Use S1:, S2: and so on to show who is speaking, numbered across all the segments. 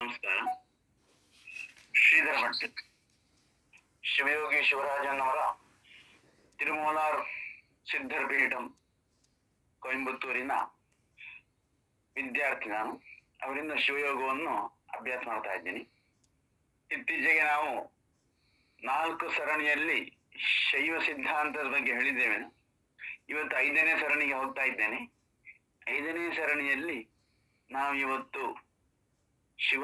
S1: ನಮಸ್ಕಾರ. ಶ್ರೀಧರ ಭಟ್, ಶಿವಯೋಗಿ ಶಿವರಾಜನ್ನವರ ತಿರುಮೂಲಾರ್ ಸಿದ್ಧರ್ ಪೀಠಂ ಕೊಯಂಬತ್ತೂರಿನ ವಿದ್ಯಾರ್ಥಿ ನಾನು. ಅವರಿಂದ ಶಿವಯೋಗವನ್ನು ಅಭ್ಯಾಸ ಮಾಡ್ತಾ ಇದ್ದೀನಿ. ಇತ್ತೀಚೆಗೆ ನಾವು 4 ಸರಣಿಯಲ್ಲಿ ಶೈವ ಸಿದ್ಧಾಂತದ ಬಗ್ಗೆ ಹೇಳಿದ್ದೇವೆ. ಇವತ್ತು 5ನೇ ಸರಣಿಗೆ ಹೋಗ್ತಾ ಇದ್ದೇನೆ. 5ನೇ ಸರಣಿಯಲ್ಲಿ ನಾವು ಇವತ್ತು ಶಿವ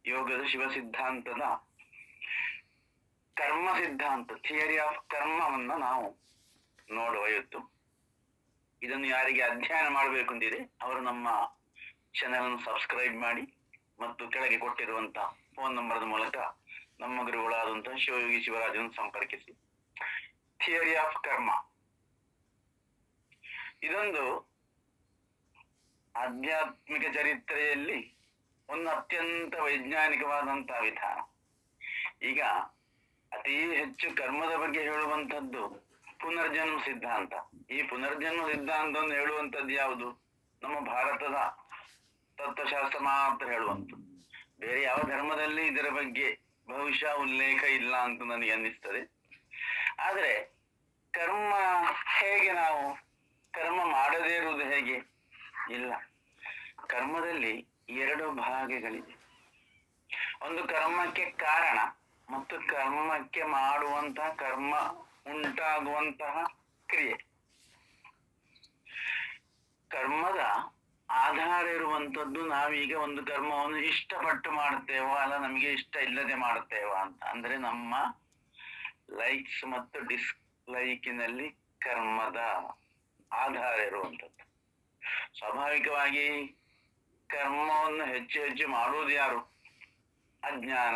S1: ಯೋಗದ ಶಿವ ಸಿದ್ಧಾಂತದ ಕರ್ಮ ಸಿದ್ಧಾಂತ, ಥಿಯರಿ ಆಫ್ ಕರ್ಮವನ್ನ ನಾವು ನೋಡುವ ಇವತ್ತು. ಇದನ್ನು ಯಾರಿಗೆ ಅಧ್ಯಯನ ಮಾಡಬೇಕು ಅಂತಿದೆ ಅವರು ನಮ್ಮ ಚಾನೆಲ್ ಅನ್ನು ಸಬ್ಸ್ಕ್ರೈಬ್ ಮಾಡಿ ಮತ್ತು ಕೆಳಗೆ ಕೊಟ್ಟಿರುವಂತಹ ಫೋನ್ ನಂಬರ್ದ ಮೂಲಕ ನಮ್ಮ ಗುರುಗಳಾದಂತಹ ಶಿವಯೋಗಿ ಶಿವರಾಜನ್ನು ಸಂಪರ್ಕಿಸಿ. ಥಿಯರಿ ಆಫ್ ಕರ್ಮ ಇದೊಂದು ಆಧ್ಯಾತ್ಮಿಕ ಚರಿತ್ರೆಯಲ್ಲಿ ಒಂದು ಅತ್ಯಂತ ವೈಜ್ಞಾನಿಕವಾದಂತಹ ವಿಧಾನ. ಈಗ ಅತಿ ಹೆಚ್ಚು ಕರ್ಮದ ಬಗ್ಗೆ ಹೇಳುವಂಥದ್ದು ಪುನರ್ಜನ್ಮ ಸಿದ್ಧಾಂತ. ಈ ಪುನರ್ಜನ್ಮ ಸಿದ್ಧಾಂತವನ್ನು ಹೇಳುವಂಥದ್ದು ಯಾವುದು? ನಮ್ಮ ಭಾರತದ ತತ್ವಶಾಸ್ತ್ರ ಮಾತ್ರ ಹೇಳುವಂಥದ್ದು. ಬೇರೆ ಯಾವ ಧರ್ಮದಲ್ಲಿ ಇದರ ಬಗ್ಗೆ ಬಹುಶಃ ಉಲ್ಲೇಖ ಇಲ್ಲ ಅಂತ ನನಗೆ ಅನ್ನಿಸ್ತದೆ. ಆದರೆ ಕರ್ಮ ಹೇಗೆ, ನಾವು ಕರ್ಮ ಮಾಡದೇ ಇರುವುದು ಹೇಗೆ? ಇಲ್ಲ, ಕರ್ಮದಲ್ಲಿ 2 ಭಾಗಗಳಿವೆ. ಒಂದು ಕರ್ಮಕ್ಕೆ ಕಾರಣ ಮತ್ತು ಕರ್ಮಕ್ಕೆ ಮಾಡುವಂತಹ ಕರ್ಮ ಉಂಟಾಗುವಂತಹ ಕ್ರಿಯೆ. ಕರ್ಮದ ಆಧಾರ ಇರುವಂತದ್ದು ನಾವೀಗ ಒಂದು ಕರ್ಮವನ್ನು ಇಷ್ಟಪಟ್ಟು ಮಾಡ್ತೇವೋ ಅಲ್ಲ ನಮಗೆ ಇಷ್ಟ ಇಲ್ಲದೆ ಮಾಡ್ತೇವೋ ಅಂತ. ಅಂದ್ರೆ ನಮ್ಮ ಲೈಕ್ಸ್ ಮತ್ತು ಡಿಸ್ಲೈಕಿನಲ್ಲಿ ಕರ್ಮದ ಆಧಾರ ಇರುವಂತದ್ದು. ಸ್ವಾಭಾವಿಕವಾಗಿ ಕರ್ಮವನ್ನು ಹೆಚ್ಚು ಹೆಚ್ಚು ಮಾಡುವುದು ಯಾರು? ಅಜ್ಞಾನ,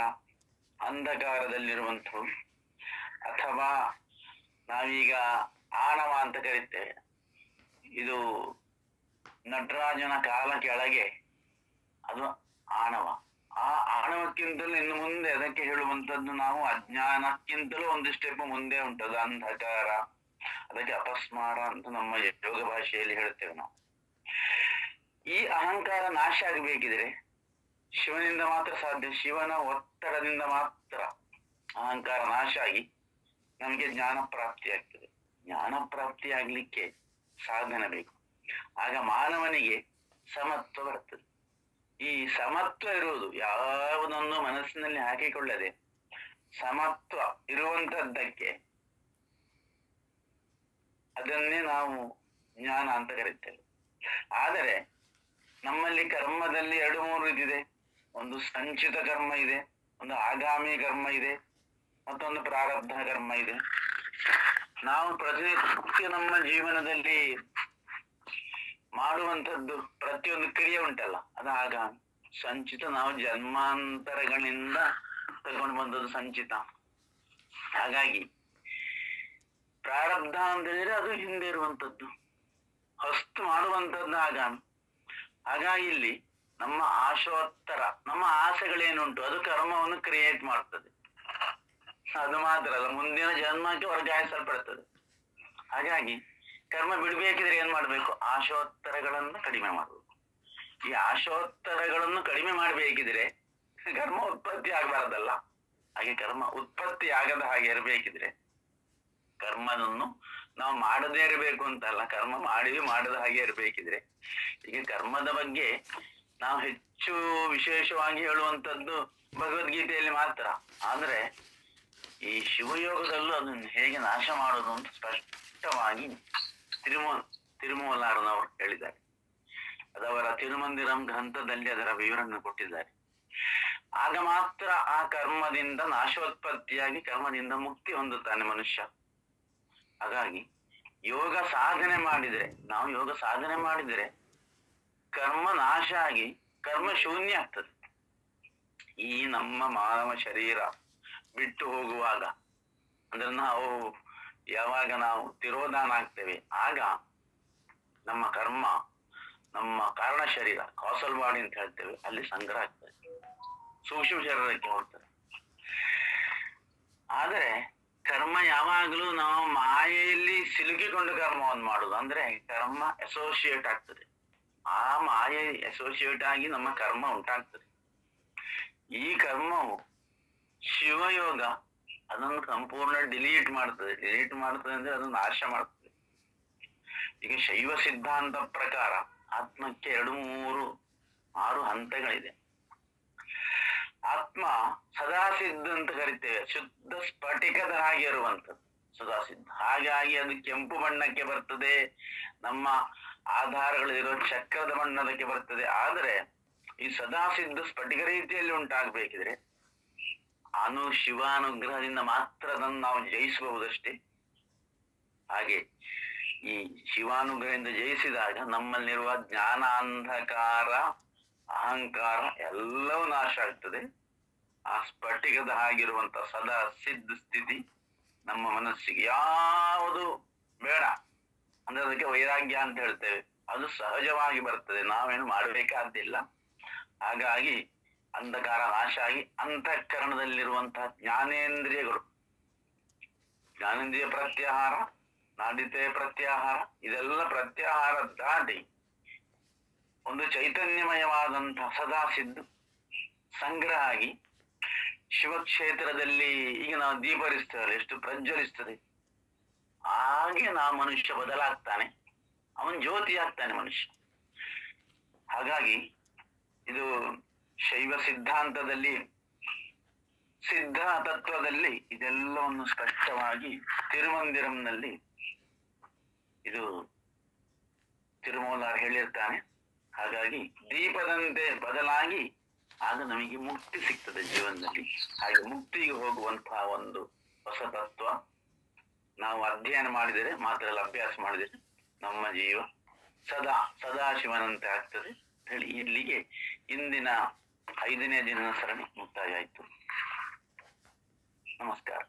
S1: ಅಂಧಕಾರದಲ್ಲಿರುವಂಥವ್ರು, ಅಥವಾ ನಾವೀಗ ಆಣವ ಅಂತ ಕರಿತೇವೆ. ಇದು ನಟರಾಜನ ಕಾಲ ಕೆಳಗೆ ಅದು ಆಣವ. ಆ ಆಣವಕ್ಕಿಂತಲೂ ಇನ್ನು ಮುಂದೆ ಅದಕ್ಕೆ ಹೇಳುವಂಥದ್ದು ನಾವು ಅಜ್ಞಾನಕ್ಕಿಂತಲೂ ಒಂದು ಸ್ಟೆಪ್ ಮುಂದೆ ಉಂಟದು ಅಂಧಕಾರ. ಅದಕ್ಕೆ ಅಪಸ್ಮಾರ ಅಂತ ನಮ್ಮ ಯೋಗ ಭಾಷೆಯಲ್ಲಿ ಹೇಳ್ತೇವೆ ನಾವು. ಈ ಅಹಂಕಾರ ನಾಶ ಆಗಬೇಕಿದ್ರೆ ಶಿವನಿಂದ ಮಾತ್ರ ಸಾಧ್ಯ. ಶಿವನ ಒತ್ತಡದಿಂದ ಮಾತ್ರ ಅಹಂಕಾರ ನಾಶ ಆಗಿ ನಮಗೆ ಜ್ಞಾನ ಪ್ರಾಪ್ತಿ ಆಗ್ತದೆ. ಜ್ಞಾನ ಪ್ರಾಪ್ತಿ ಆಗ್ಲಿಕ್ಕೆ ಸಾಧನೆ ಬೇಕು. ಆಗ ಮಾನವನಿಗೆ ಸಮತ್ವ ಬರ್ತದೆ. ಈ ಸಮತ್ವ ಇರುವುದು ಯಾವುದನ್ನು ಮನಸ್ಸಿನಲ್ಲಿ ಹಾಕಿಕೊಳ್ಳದೆ ಸಮತ್ವ ಇರುವಂತದ್ದಕ್ಕೆ ಅದನ್ನೇ ನಾವು ಜ್ಞಾನ ಅಂತ ಕರೀತೇವೆ. ಆದರೆ ನಮ್ಮಲ್ಲಿ ಕರ್ಮದಲ್ಲಿ 2-3 ರೀತಿದೆ. ಒಂದು ಸಂಚಿತ ಕರ್ಮ ಇದೆ, ಒಂದು ಆಗಾಮಿ ಕರ್ಮ ಇದೆ, ಮತ್ತೊಂದು ಪ್ರಾರಬ್ಧ ಕರ್ಮ ಇದೆ. ನಾವು ಪ್ರತಿನಿತ್ಯ ನಮ್ಮ ಜೀವನದಲ್ಲಿ ಮಾಡುವಂಥದ್ದು ಪ್ರತಿಯೊಂದು ಕ್ರಿಯೆ ಉಂಟಲ್ಲ, ಅದು ಆಗಾಮಿ. ಸಂಚಿತ ನಾವು ಜನ್ಮಾಂತರಗಳಿಂದ ತಗೊಂಡು ಬಂದದ್ದು ಸಂಚಿತ. ಹಾಗಾಗಿ ಪ್ರಾರಬ್ಧ ಅಂತ ಹೇಳಿದ್ರೆ ಅದು ಹಿಂದೆ ಇರುವಂಥದ್ದು, ಹೊಸ್ತು ಮಾಡುವಂಥದ್ದು ಆಗಾಮಿ. ಹಾಗಾಗಿ ಇಲ್ಲಿ ನಮ್ಮ ಆಶೋತ್ತರ, ನಮ್ಮ ಆಸೆಗಳೇನುಂಟು ಅದು ಕರ್ಮವನ್ನು ಕ್ರಿಯೇಟ್ ಮಾಡ್ತದೆ. ಅದು ಮಾತ್ರ ಅಲ್ಲ, ಮುಂದಿನ ಜನ್ಮಕ್ಕೆ ವರ್ಗಾಯಿಸಲ್ಪಡ್ತದೆ. ಹಾಗಾಗಿ ಕರ್ಮ ಬಿಡ್ಬೇಕಿದ್ರೆ ಏನ್ ಮಾಡ್ಬೇಕು? ಆಶೋತ್ತರಗಳನ್ನು ಕಡಿಮೆ ಮಾಡಬೇಕು. ಈ ಆಶೋತ್ತರಗಳನ್ನು ಕಡಿಮೆ ಮಾಡ್ಬೇಕಿದ್ರೆ ಕರ್ಮ ಉತ್ಪತ್ತಿ ಆಗಬಾರ್ದಲ್ಲ. ಹಾಗೆ ಕರ್ಮ ಉತ್ಪತ್ತಿ ಆಗದ ಹಾಗೆ ಇರಬೇಕಿದ್ರೆ ಕರ್ಮವನ್ನು ನಾವು ಮಾಡದೇ ಇರಬೇಕು ಅಂತಲ್ಲ, ಕರ್ಮ ಮಾಡದ ಹಾಗೆ ಇರಬೇಕಿದ್ರೆ. ಈಗ ಕರ್ಮದ ಬಗ್ಗೆ ನಾವು ಹೆಚ್ಚು ವಿಶೇಷವಾಗಿ ಹೇಳುವಂಥದ್ದು ಭಗವದ್ಗೀತೆಯಲ್ಲಿ ಮಾತ್ರ. ಆದ್ರೆ ಈ ಶಿವಯೋಗದಲ್ಲೂ ಅದನ್ನು ಹೇಗೆ ನಾಶ ಮಾಡೋದು ಅಂತ ಸ್ಪಷ್ಟವಾಗಿ ತಿರುಮೂಲಾರನವರು ಹೇಳಿದ್ದಾರೆ. ಅದವರ ತಿರುಮಂದಿರಂ ಗ್ರಂಥದಲ್ಲಿ ಅದರ ವಿವರಣೆ ಕೊಟ್ಟಿದ್ದಾರೆ. ಆಗ ಮಾತ್ರ ಆ ಕರ್ಮದಿಂದ ನಾಶೋತ್ಪತ್ತಿಯಾಗಿ ಕರ್ಮದಿಂದ ಮುಕ್ತಿ ಹೊಂದುತ್ತಾನೆ ಮನುಷ್ಯ. ಹಾಗಾಗಿ ಯೋಗ ಸಾಧನೆ ಮಾಡಿದ್ರೆ, ನಾವು ಯೋಗ ಸಾಧನೆ ಮಾಡಿದ್ರೆ ಕರ್ಮ ನಾಶ ಆಗಿ ಕರ್ಮ ಶೂನ್ಯ ಆಗ್ತದೆ. ಈ ನಮ್ಮ ಮಾನವ ಶರೀರ ಬಿಟ್ಟು ಹೋಗುವಾಗ, ಅಂದ್ರೆ ನಾವು ಯಾವಾಗ ನಾವು ತಿರೋಧಾನ ಆಗ್ತೇವೆ ಆಗ ನಮ್ಮ ಕರ್ಮ, ನಮ್ಮ ಕಾರಣ ಶರೀರ, ಕಾಸಲ್ ಬಾಡಿ ಅಂತ ಹೇಳ್ತೇವೆ, ಅಲ್ಲಿ ಸಂಗ್ರಹ ಆಗ್ತದೆ, ಸೂಕ್ಷ್ಮ ಶರೀರಕ್ಕೆ ಹೋಗ್ತದೆ. ಆದರೆ ಕರ್ಮ ಯಾವಾಗಲೂ ನಾವು ಮಾಯೆಯಲ್ಲಿ ಸಿಲುಕಿಕೊಂಡು ಕರ್ಮವನ್ನು ಮಾಡುದು. ಅಂದ್ರೆ ಕರ್ಮ ಅಸೋಸಿಯೇಟ್ ಆಗ್ತದೆ. ಆ ಮಾಯೆ ಅಸೋಸಿಯೇಟ್ ಆಗಿ ನಮ್ಮ ಕರ್ಮ ಉಂಟಾಗ್ತದೆ. ಈ ಕರ್ಮವು ಶಿವಯೋಗ ಅದನ್ನು ಸಂಪೂರ್ಣ ಡಿಲೀಟ್ ಮಾಡ್ತದೆ ಅಂದ್ರೆ ಅದನ್ನು ನಾಶ ಮಾಡ್ತದೆ. ಈಗ ಶೈವ ಸಿದ್ಧಾಂತ ಪ್ರಕಾರ ಆತ್ಮಕ್ಕೆ 2, 3, 6 ಹಂತಗಳಿದೆ. ಆತ್ಮ ಸದಾಸಿದ್ಧ ಅಂತ ಕರಿತೇವೆ, ಶುದ್ಧ ಸ್ಫಟಿಕದ ಹಾಗೆ ಇರುವಂಥದ್ದು ಸದಾಸಿದ್ಧ. ಹಾಗಾಗಿ ಅದು ಕೆಂಪು ಬಣ್ಣಕ್ಕೆ ಬರ್ತದೆ, ನಮ್ಮ ಆಧಾರಗಳಿರೋ ಚಕ್ರದ ಬಣ್ಣದಕ್ಕೆ ಬರ್ತದೆ. ಆದರೆ ಈ ಸದಾಸಿದ್ಧ ಸ್ಫಟಿಕ ರೀತಿಯಲ್ಲಿ ಉಂಟಾಗಬೇಕಿದ್ರೆ ಶಿವಾನುಗ್ರಹದಿಂದ ಮಾತ್ರ ಅದನ್ನು ನಾವು ಜಯಿಸಬಹುದಷ್ಟೇ. ಹಾಗೆ ಈ ಶಿವಾನುಗ್ರಹದಿಂದ ಜಯಿಸಿದಾಗ ನಮ್ಮಲ್ಲಿರುವ ಜ್ಞಾನಾಂಧಕಾರ, ಅಹಂಕಾರ ಎಲ್ಲವೂ ನಾಶ ಆಗ್ತದೆ. ಆ ಸ್ಫಟಿಕದ ಹಾಗಿರುವಂತ ಸದಾ ಸಿದ್ಧ ಸ್ಥಿತಿ ನಮ್ಮ ಮನಸ್ಸಿಗೆ ಯಾವುದು ಬೇಡ ಅಂದ್ರೆ ಅದಕ್ಕೆ ವೈರಾಗ್ಯ ಅಂತ ಹೇಳ್ತೇವೆ, ಅದು ಸಹಜವಾಗಿ ಬರ್ತದೆ, ನಾವೇನು ಮಾಡಬೇಕಾದ್ದಿಲ್ಲ. ಹಾಗಾಗಿ ಅಂಧಕಾರ ನಾಶ ಆಗಿ ಅಂತಃಕರಣದಲ್ಲಿರುವಂತಹ ಜ್ಞಾನೇಂದ್ರಿಯಗಳು, ಜ್ಞಾನೇಂದ್ರಿಯ ಪ್ರತ್ಯಾಹಾರ, ನಾಡಿತೆ ಪ್ರತ್ಯಾಹಾರ, ಇದೆಲ್ಲ ಪ್ರತ್ಯಾಹಾರ ದಾಟಿ ಒಂದು ಚೈತನ್ಯಮಯವಾದಂತಹ ಸದಾ ಸಿದ್ಧ ಸಂಗ್ರಹ ಆಗಿ ಶಿವಕ್ಷೇತ್ರದಲ್ಲಿ ಈಗ ನಾವು ದೀಪ ಹರಿಸ್ತೇವಲ್ಲ, ಎಷ್ಟು ಪ್ರಜ್ವಲಿಸ್ತದೆ. ಹಾಗೆ ಮನುಷ್ಯ ಬದಲಾಗ್ತಾನೆ, ಅವನ್ ಜ್ಯೋತಿ ಆಗ್ತಾನೆ ಮನುಷ್ಯ. ಹಾಗಾಗಿ ಇದು ಶೈವ ಸಿದ್ಧಾಂತದಲ್ಲಿ, ಸಿದ್ಧ ತತ್ವದಲ್ಲಿ ಇದೆಲ್ಲವನ್ನು ಸ್ಪಷ್ಟವಾಗಿ ತಿರುಮಂದಿರಂನಲ್ಲಿ ಇದು ತಿರುಮೂಲಾರ್ ಹೇಳಿರ್ತಾನೆ. ಹಾಗಾಗಿ ದೀಪದಂತೆ ಬದಲಾಗಿ ಆಗ ನಮಗೆ ಮುಕ್ತಿ ಸಿಗ್ತದೆ ಜೀವನದಲ್ಲಿ. ಹಾಗೆ ಮುಕ್ತಿಗೆ ಹೋಗುವಂತಹ ಒಂದು ಹೊಸ ತತ್ವ ನಾವು ಅಧ್ಯಯನ ಮಾಡಿದರೆ, ಮಾತ್ರ ಅಭ್ಯಾಸ ಮಾಡಿದರೆ ನಮ್ಮ ಜೀವ ಸದಾಶಿವನಂತೆ ಆಗ್ತದೆ ಹೇಳಿ ಇಲ್ಲಿಗೆ ಇಂದಿನ 5ನೇ ದಿನದ ಸರಣಿ ಮುಕ್ತಾಯ ಆಯಿತು. ನಮಸ್ಕಾರ.